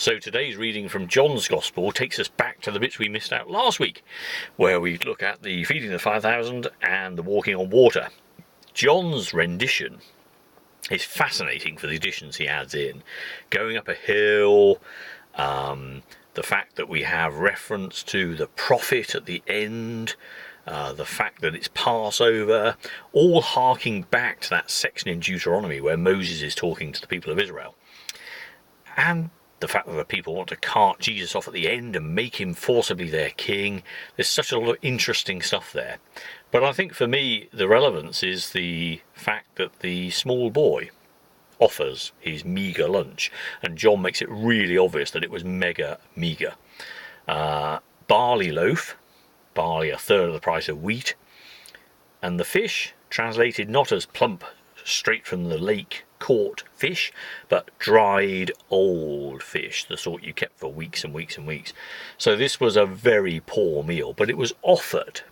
So today's reading from John's Gospel takes us back to the bits we missed out last week, where we look at the feeding of the 5,000 and the walking on water. John's rendition is fascinating for the additions he adds in. Going up a hill, the fact that we have reference to the prophet at the end, the fact that it's Passover, all harking back to that section in Deuteronomy where Moses is talking to the people of Israel. And the fact that the people want to cart Jesus off at the end and make him forcibly their king. There's such a lot of interesting stuff there. But I think for me, the relevance is the fact that the small boy offers his meagre lunch. And John makes it really obvious that it was mega meagre. Barley loaf, barley a third of the price of wheat. And the fish, translated not as plump, straight from the lake caught fish, but dried old fish, the sort you kept for weeks and weeks and weeks. So this was a very poor meal, but it was offered,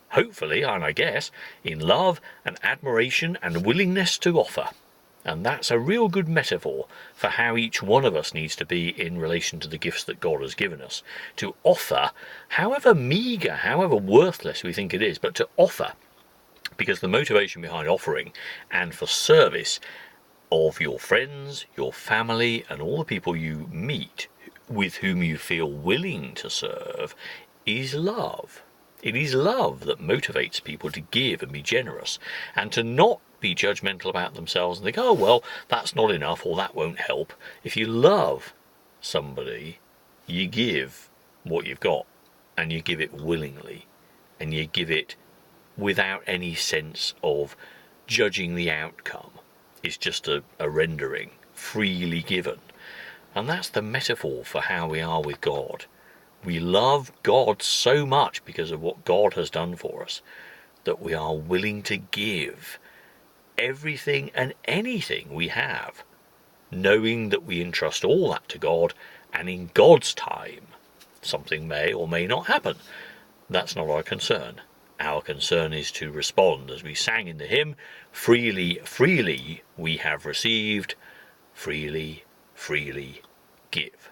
hopefully, and I guess, in love and admiration and willingness to offer. And that's a real good metaphor for how each one of us needs to be in relation to the gifts that God has given us. To offer, however meagre, however worthless we think it is, but to offer. Because the motivation behind offering and for service of your friends, your family, and all the people you meet with whom you feel willing to serve is love. It is love that motivates people to give and be generous, and to not be judgmental about themselves and think, oh, well, that's not enough or that won't help. If you love somebody, you give what you've got, and you give it willingly, and you give it without any sense of judging the outcome. It's just a rendering, freely given. And that's the metaphor for how we are with God. We love God so much because of what God has done for us, that we are willing to give everything and anything we have, knowing that we entrust all that to God, and in God's time, something may or may not happen. That's not our concern. Our concern is to respond, as we sang in the hymn, freely, freely we have received, freely, freely give.